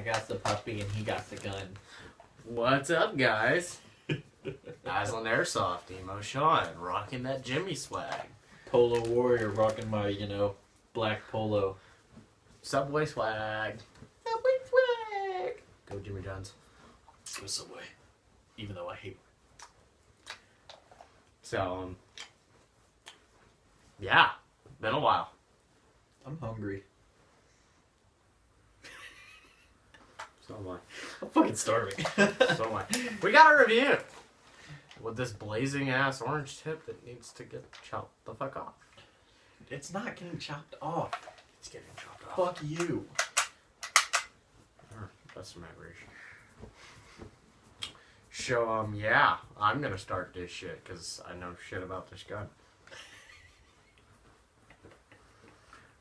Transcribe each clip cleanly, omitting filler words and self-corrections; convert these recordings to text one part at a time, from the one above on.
got the puppy and he got the gun. What's up, guys? Island Airsoft, Emo Sean, rocking that Jimmy swag. Polo Warrior rocking my, black polo. Subway swag. Subway swag. Go Jimmy John's. Go Subway. Even though I hate. So, yeah, been a while. I'm hungry. So am I. I'm fucking starving. So am I. We got a review with this blazing ass orange tip that needs to get chopped the fuck off. It's not getting chopped off. It's getting chopped off. Fuck you. That's some aggravation. So, yeah, I'm gonna start this shit because I know shit about this gun.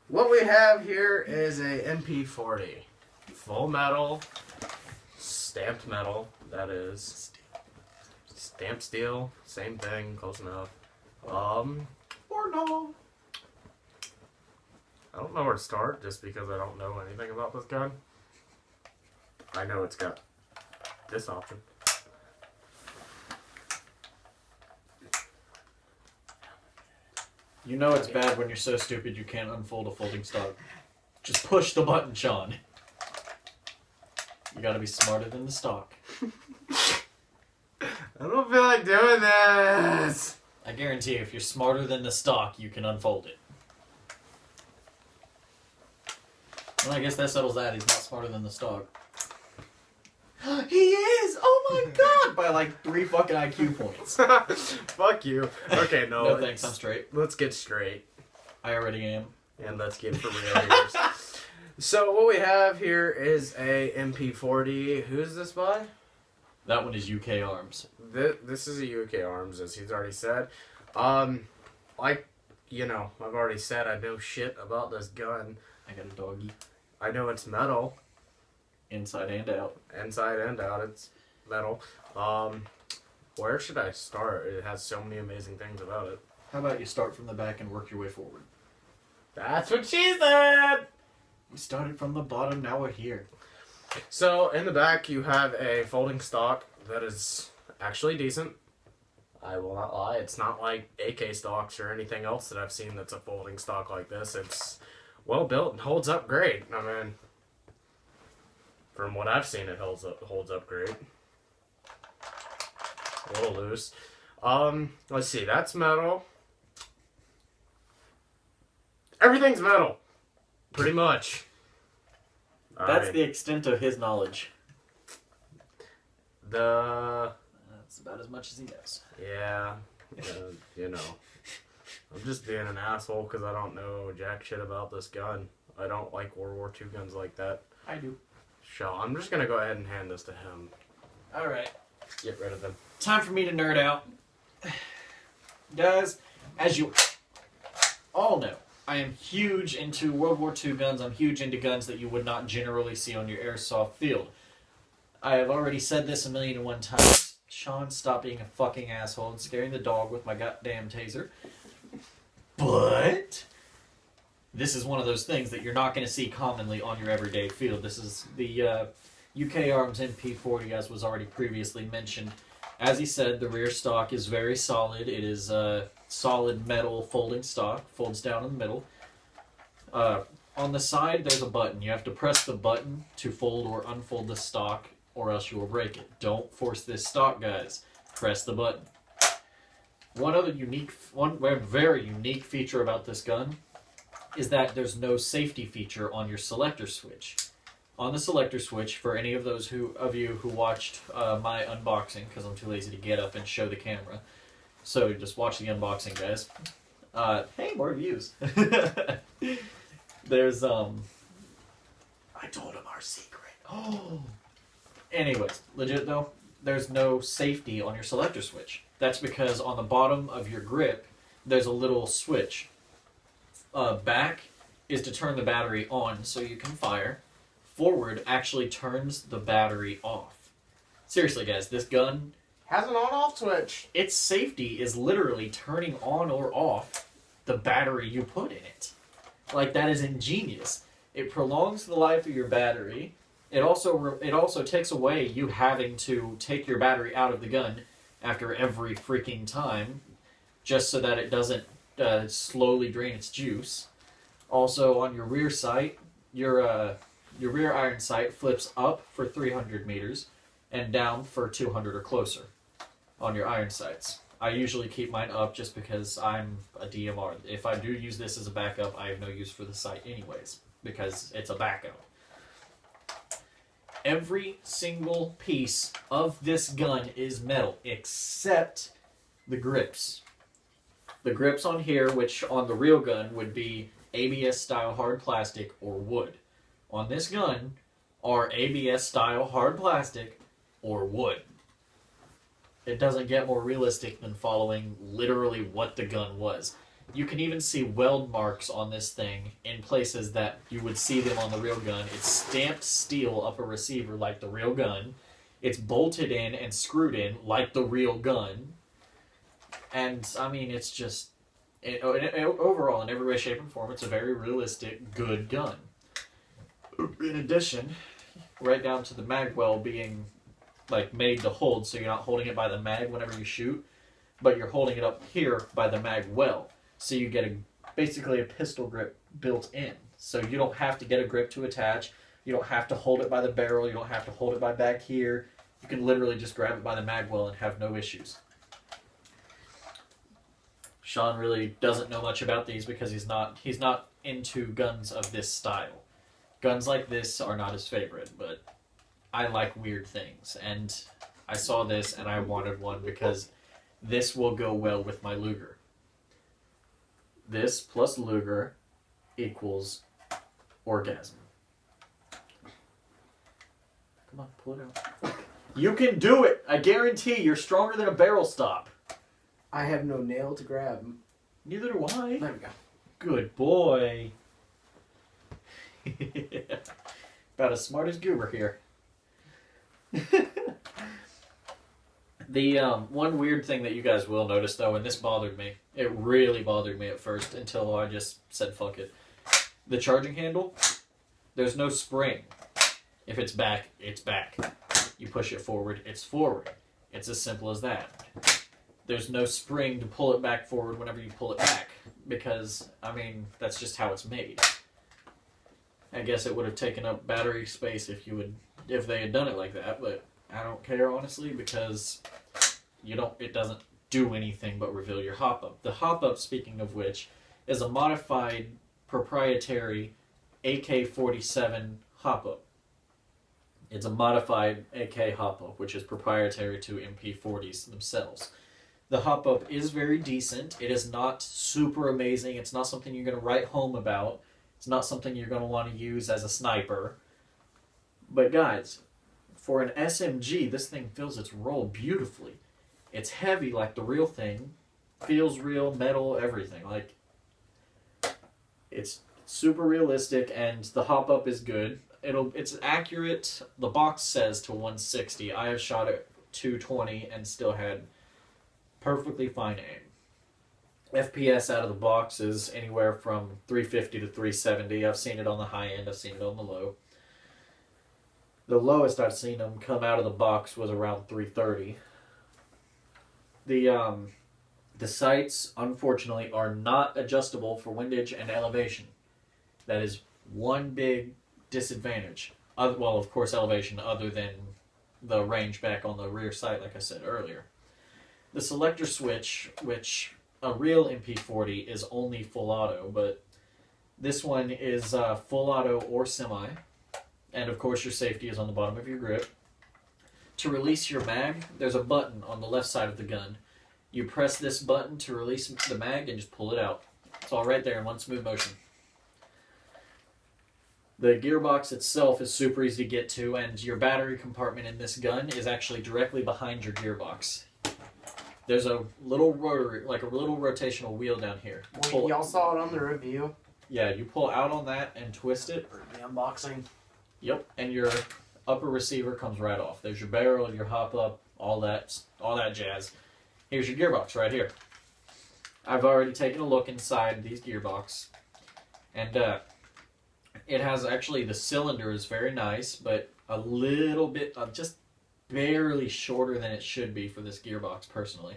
What we have here is a mp40. Full metal, stamped metal, that is. Stamped steel, same thing, close enough. Or no. I don't know where to start just because I don't know anything about this gun. I know it's got this option. You know it's bad when you're so stupid you can't unfold a folding stock. Just push the button, Sean. You gotta be smarter than the stock. I don't feel like doing this. I guarantee if you're smarter than the stock, you can unfold it. Well, I guess that settles that. He's not smarter than the stock. He is! Oh my god! By like 3 fucking IQ points. Fuck you. Okay, no. No thanks, I'm straight. Let's get straight. I already am. And let's get for real here. So what we have here is a mp40. Who's this by? That one is UK Arms. This is a UK Arms, as he's already said. Like, I've already said I know shit about this gun. I got a doggy. I know it's metal. Inside and out. Inside and out, it's metal. Where should I start? It has so many amazing things about it. How about you start from the back and work your way forward? That's what she said! We started from the bottom, now we're here. So, in the back, you have a folding stock that is actually decent. I will not lie. It's not like AK stocks or anything else that I've seen that's a folding stock like this. It's well built and holds up great. I mean, from what I've seen, it holds up great. A little loose. Let's see. That's metal. Everything's metal. Pretty much. That's the extent of his knowledge. That's about as much as he knows. Yeah. I'm just being an asshole because I don't know jack shit about this gun. I don't like World War II guns like that. I do. So I'm just going to go ahead and hand this to him. Alright. Get rid of them. Time for me to nerd out. Guys, as you all know, I am huge into World War II guns. I'm huge into guns that you would not generally see on your airsoft field. I have already said this 1,000,001 times. Sean, stop being a fucking asshole and scaring the dog with my goddamn taser. But this is one of those things that you're not going to see commonly on your everyday field. This is the UK Arms mp40, as was already previously mentioned. As he said, the rear stock is very solid. It is a solid metal folding stock. Folds down in the middle. On the side, there's a button. You have to press the button to fold or unfold the stock, or else you will break it. Don't force this stock, guys. Press the button. One very unique feature about this gun is that there's no safety feature on your selector switch. On the selector switch, for any of those of you who watched my unboxing, because I'm too lazy to get up and show the camera, so just watch the unboxing, guys. Hey, more views. There's, I told him our secret. Oh. Anyways, legit though, there's no safety on your selector switch. That's because on the bottom of your grip, there's a little switch. Back is to turn the battery on so you can fire. Forward actually turns the battery off. Seriously, guys, this gun has an on-off switch. Its safety is literally turning on or off the battery you put in it. Like, that is ingenious. It prolongs the life of your battery, It also takes away you having to take your battery out of the gun after every freaking time, just so that it doesn't slowly drain its juice. Also, on your rear sight, your rear iron sight flips up for 300 meters and down for 200 or closer on your iron sights. I usually keep mine up just because I'm a DMR. If I do use this as a backup, I have no use for the sight anyways, because it's a backup. Every single piece of this gun is metal, except the grips. The grips on here, which on the real gun would be ABS-style hard plastic or wood. On this gun are ABS-style hard plastic or wood. It doesn't get more realistic than following literally what the gun was. You can even see weld marks on this thing in places that you would see them on the real gun. It's stamped steel upper receiver like the real gun. It's bolted in and screwed in like the real gun. And, I mean, it's just... overall, in every way, shape, and form, it's a very realistic, good gun. In addition, right down to the mag well being like made to hold, so you're not holding it by the mag whenever you shoot, but you're holding it up here by the mag well. So you get basically a pistol grip built in. So you don't have to get a grip to attach. You don't have to hold it by the barrel. You don't have to hold it by back here. You can literally just grab it by the mag well and have no issues. Sean really doesn't know much about these because he's not into guns of this style. Guns like this are not his favorite, but I like weird things. And I saw this and I wanted one because this will go well with my Luger. This plus Luger equals orgasm. Come on, pull it out. You can do it! I guarantee you're stronger than a barrel stop. I have no nail to grab. Neither do I. There we go. Good boy. About as smart as Goober here. The one weird thing that you guys will notice, though, and this bothered me, it really bothered me at first until I just said fuck it. The charging handle, there's no spring. If it's back, it's back. You push it forward, it's forward. It's as simple as that. There's no spring to pull it back forward whenever you pull it back, because, I mean, that's just how it's made. I guess it would have taken up battery space if they had done it like that, but I don't care, honestly, because it doesn't do anything but reveal your hop-up. The hop-up, speaking of which, is a modified proprietary AK-47 hop-up. It's a modified AK hop-up, which is proprietary to MP40s themselves. The hop-up is very decent. It is not super amazing. It's not something you're going to write home about. It's not something you're going to want to use as a sniper. But guys, for an SMG, this thing fills its role beautifully. It's heavy like the real thing. Feels real, metal, everything. Like, it's super realistic, and the hop-up is good. It's accurate. The box says to 160. I have shot at 220 and still had perfectly fine aim. FPS out of the box is anywhere from 350 to 370. I've seen it on the high end. I've seen it on the low. The lowest I've seen them come out of the box was around 330. The sights, unfortunately, are not adjustable for windage and elevation. That is one big disadvantage. Well, of course, elevation other than the range back on the rear sight, like I said earlier. The selector switch, which a real MP40 is only full auto, but this one is full auto or semi. And of course your safety is on the bottom of your grip. To release your mag, there's a button on the left side of the gun. You press this button to release the mag and just pull it out. It's all right there in one smooth motion. The gearbox itself is super easy to get to, and your battery compartment in this gun is actually directly behind your gearbox. There's a little rotary, like a little rotational wheel down here. Y'all saw it on the review? Yeah, you pull out on that and twist it. For the unboxing. Yep, and your upper receiver comes right off. There's your barrel, your hop-up, all that jazz. Here's your gearbox right here. I've already taken a look inside these gearbox, and it has actually, the cylinder is very nice, but a little bit, just barely shorter than it should be for this gearbox, personally.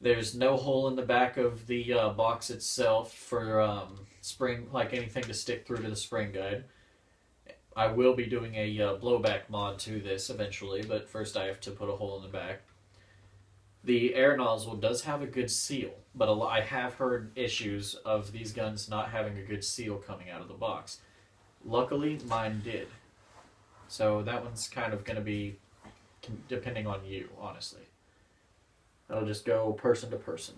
There's no hole in the back of the box itself for spring, like anything to stick through to the spring guide. I will be doing a blowback mod to this eventually, but first I have to put a hole in the back. The air nozzle does have a good seal, but I have heard issues of these guns not having a good seal coming out of the box. Luckily, mine did. So that one's kind of going to be depending on you, honestly. That'll just go person to person.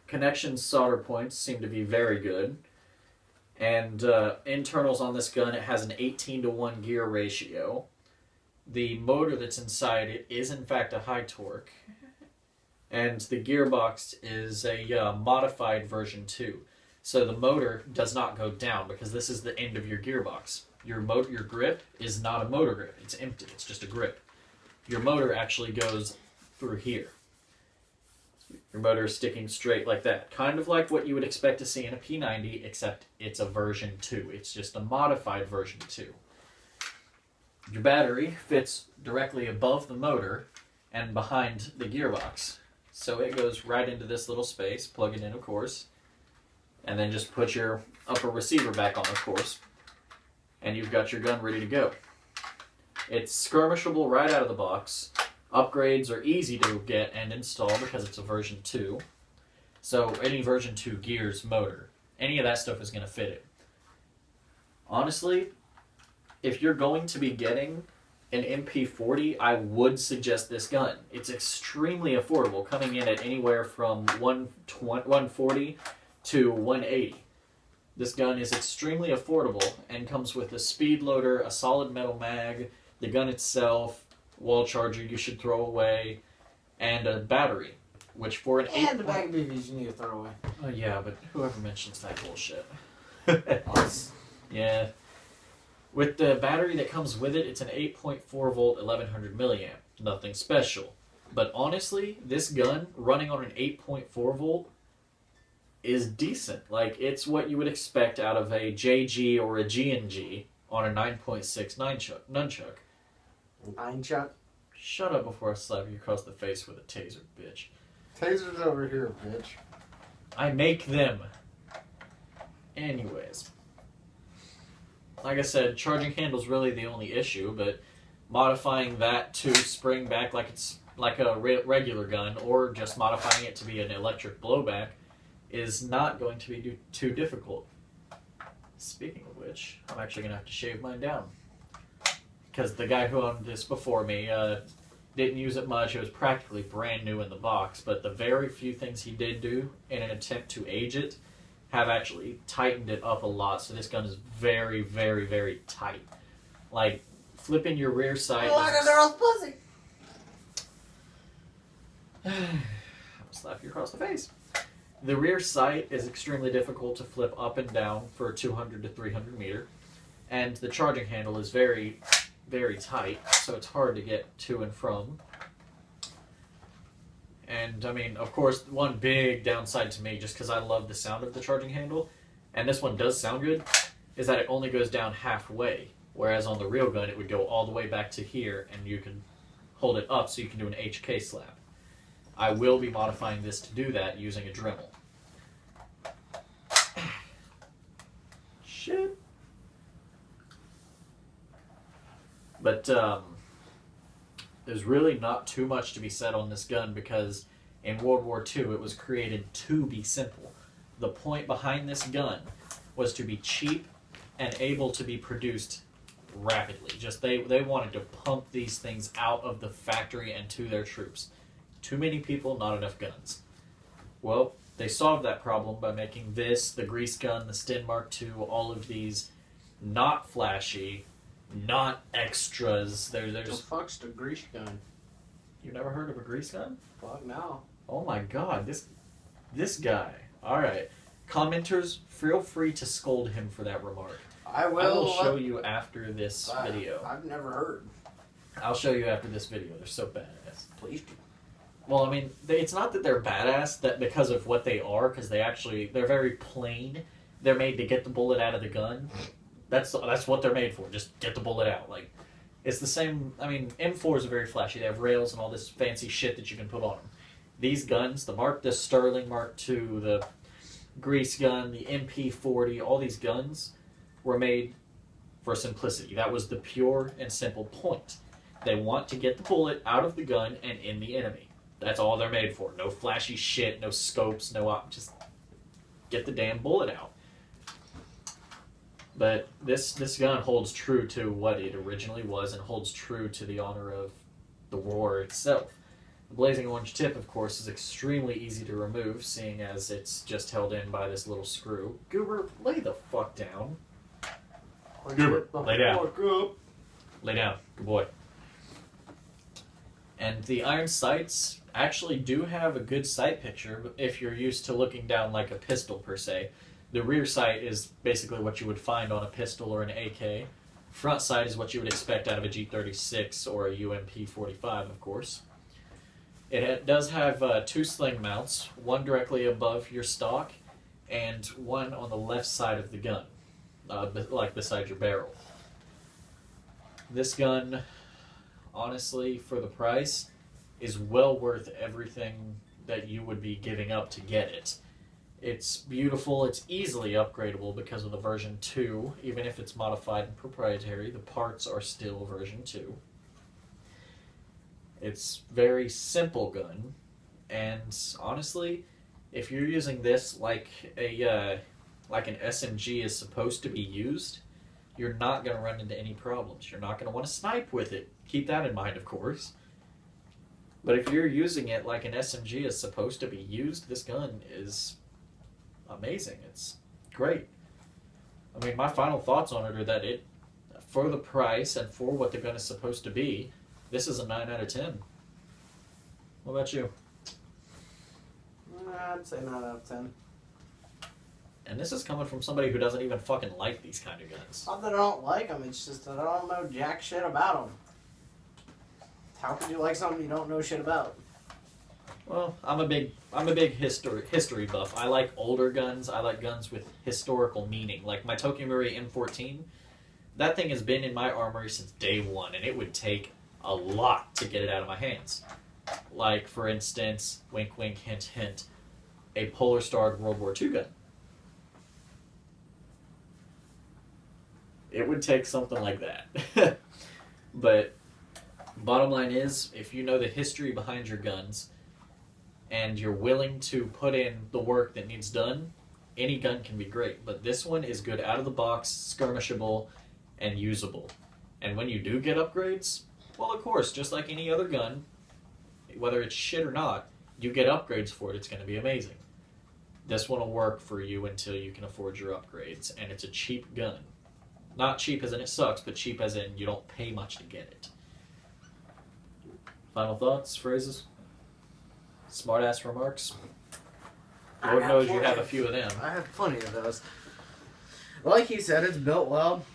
Connection solder points seem to be very good. And internals on this gun, it has an 18-to-1 gear ratio. The motor that's inside it is in fact a high torque. And the gearbox is a modified version 2. So the motor does not go down because this is the end of your gearbox. Your grip is not a motor grip. It's empty. It's just a grip. Your motor actually goes through here. Your motor is sticking straight like that. Kind of like what you would expect to see in a P90, except it's a version 2. It's just a modified version 2. Your battery fits directly above the motor and behind the gearbox. So it goes right into this little space, plug it in of course, and then just put your upper receiver back on of course, and you've got your gun ready to go. It's skirmishable right out of the box. Upgrades are easy to get and install because it's a version 2. So any version 2 gears, motor, any of that stuff is going to fit it. Honestly, if you're going to be getting an mp40, I would suggest this gun. It's extremely affordable, coming in at anywhere from $140 to $180. This gun is extremely affordable and comes with a speed loader, a solid metal mag, the gun itself, wall charger you should throw away, and a battery, which for an And the bag of BBs you need to throw away. Oh yeah, but whoever mentions that bullshit. Us. Yeah. With the battery that comes with it, it's an 8.4 volt 1100 milliamp. Nothing special. But honestly, this gun running on an 8.4 volt is decent. Like, it's what you would expect out of a JG or a G&G on a 9.6 nunchuck. Nine chuck. Shut up before I slap you across the face with a taser, bitch. Taser's over here, bitch. I make them. Anyways. Like I said, charging handle's really the only issue, but modifying that to spring back like it's like a regular gun, or just modifying it to be an electric blowback, is not going to be too difficult. Speaking of which, I'm actually going to have to shave mine down. Because the guy who owned this before me didn't use it much. It was practically brand new in the box, but the very few things he did do in an attempt to age it have actually tightened it up a lot, so this gun is very, very, very tight. Like, flipping your rear sight... Like a girl's pussy! I'll slap you across the face. The rear sight is extremely difficult to flip up and down for a 200 to 300 meter, and the charging handle is very, very tight, so it's hard to get to and from. And, I mean, of course, one big downside to me, just because I love the sound of the charging handle, and this one does sound good, is that it only goes down halfway. Whereas on the real gun, it would go all the way back to here, and you can hold it up so you can do an HK slap. I will be modifying this to do that using a Dremel. Shit. But, there's really not too much to be said on this gun because in World War II it was created to be simple. The point behind this gun was to be cheap and able to be produced rapidly. Just they wanted to pump these things out of the factory and to their troops. Too many people, not enough guns. Well, they solved that problem by making this, the grease gun, the Sten Mark II, all of these not flashy, not extras. The fuck's the grease gun? You never heard of a grease gun? Fuck no. Oh my god, this guy. Alright. Commenters, feel free to scold him for that remark. I I will will show you after this video. I've never heard. I'll show you after this video. They're so badass. Please do. Well, I mean, it's not that they're badass that because of what they are, because they're very plain. They're made to get the bullet out of the gun. That's what they're made for. Just get the bullet out. Like, it's the same. I mean, M4s are very flashy. They have rails and all this fancy shit that you can put on them. These guns, the Sterling Mark II, the Grease gun, the mp40, all these guns were made for simplicity. That was the pure and simple point. They want to get the bullet out of the gun and in the enemy. That's all they're made for. No flashy shit, no scopes, just get the damn bullet out. But this gun holds true to what it originally was and holds true to the honor of the war itself. The blazing orange tip, of course, is extremely easy to remove, seeing as it's just held in by this little screw. Goober, lay the fuck down. Goober, lay down. Lay down. Good boy. And the iron sights actually do have a good sight picture if you're used to looking down like a pistol, per se. The rear sight is basically what you would find on a pistol or an AK. Front sight is what you would expect out of a G36 or a UMP45, of course. It does have 2 sling mounts, one directly above your stock, and one on the left side of the gun, like beside your barrel. This gun, honestly, for the price, is well worth everything that you would be giving up to get it. It's beautiful, it's easily upgradable because of the version 2, even if it's modified and proprietary, the parts are still version 2. It's very simple gun, and honestly, if you're using this like an SMG is supposed to be used, you're not going to run into any problems. You're not going to want to snipe with it. Keep that in mind, of course. But if you're using it like an SMG is supposed to be used, this gun is amazing. It's great. I mean, my final thoughts on it are that for the price and for what the gun is supposed to be, this is a 9 out of 10. What about you? I'd say 9 out of 10. And this is coming from somebody who doesn't even fucking like these kind of guns. Not that I don't like them, it's just that I don't know jack shit about them. How could you like something you don't know shit about? Well, I'm a big history buff. I like older guns. I like guns with historical meaning. Like my Tokyo Marui M14, that thing has been in my armory since day one, and it would take a lot to get it out of my hands. Like, for instance, wink wink, hint hint, a Polar Star World War II gun. It would take something like that. But bottom line is, if you know the history behind your guns, and you're willing to put in the work that needs done, any gun can be great. But this one is good out of the box, skirmishable, and usable. And when you do get upgrades, well, of course, just like any other gun, whether it's shit or not, you get upgrades for it, it's going to be amazing. This one will work for you until you can afford your upgrades, and it's a cheap gun. Not cheap as in it sucks, but cheap as in you don't pay much to get it. Final thoughts, phrases? Smart-ass remarks? Lord knows you have a few of them. I have plenty of those. Like he said, it's built well.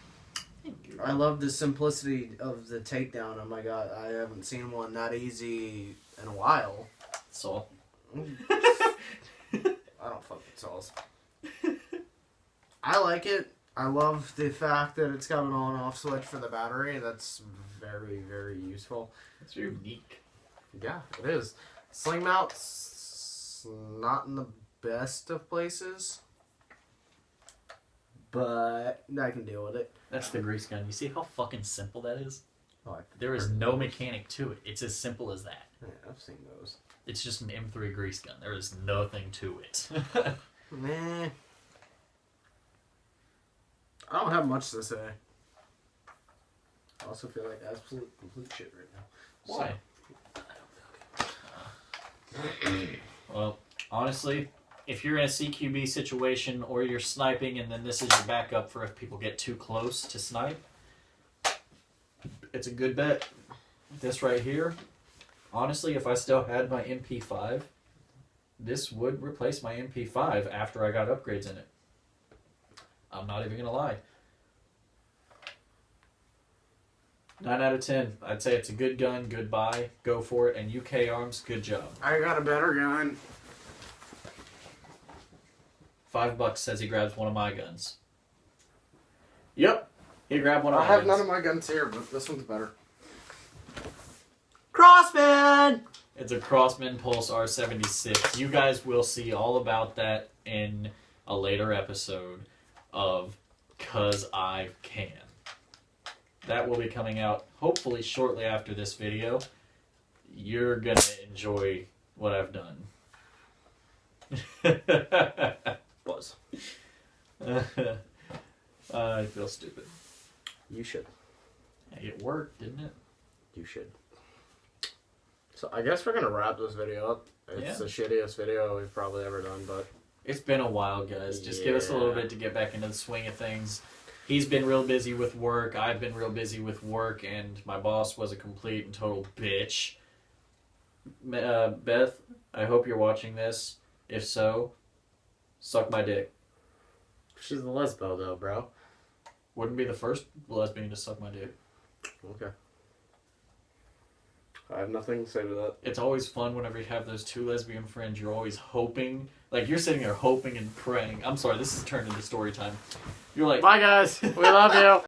I love the simplicity of the takedown. Oh my god, I haven't seen one that easy in a while. Saw. I don't fuck with saws. I like it. I love the fact that it's got an on-off switch for the battery. That's very, very useful. It's unique. Yeah, it is. Sling mount's not in the best of places, but I can deal with it. That's the grease gun. You see how fucking simple that is? Oh, There is no mechanic to it. It's as simple as that. Yeah, I've seen those. It's just an M3 grease gun. There is nothing to it. Meh. I don't have much to say. I also feel like absolute complete shit right now. Why? Well, honestly, if you're in a CQB situation or you're sniping and then this is your backup for if people get too close to snipe, it's a good bet. This right here, honestly, if I still had my MP5, this would replace my MP5 after I got upgrades in it. I'm not even going to lie. 9 out of 10. I'd say it's a good gun, good buy, go for it, and UK Arms, good job. I got a better gun. $5 says he grabs one of my guns. Yep. He grabbed one of I my have guns. none of my guns here, but this one's better. Crossman! It's a Crossman Pulse R76. You guys will see all about that in a later episode of 'Cause I Can. That will be coming out hopefully shortly after this video. You're gonna enjoy what I've done. Was. I feel stupid. You should. Hey, it worked, didn't it? You should. So I guess we're gonna wrap this video up. It's the shittiest video we've probably ever done, but It's been a while, guys. Just give us a little Yeah. bit to get back into the swing of things. He's been real busy with work. I've been real busy with work, and my boss was a complete and total bitch. Beth, I hope you're watching this. If so, suck my dick. she's a lesbo though, bro. Wouldn't be the first lesbian to suck my dick. Okay. I have nothing to say to that. It's always fun whenever you have those two lesbian friends. You're always hoping, like you're sitting there hoping and praying. I'm sorry, this has turned into story time. You're like, Bye guys. We love you.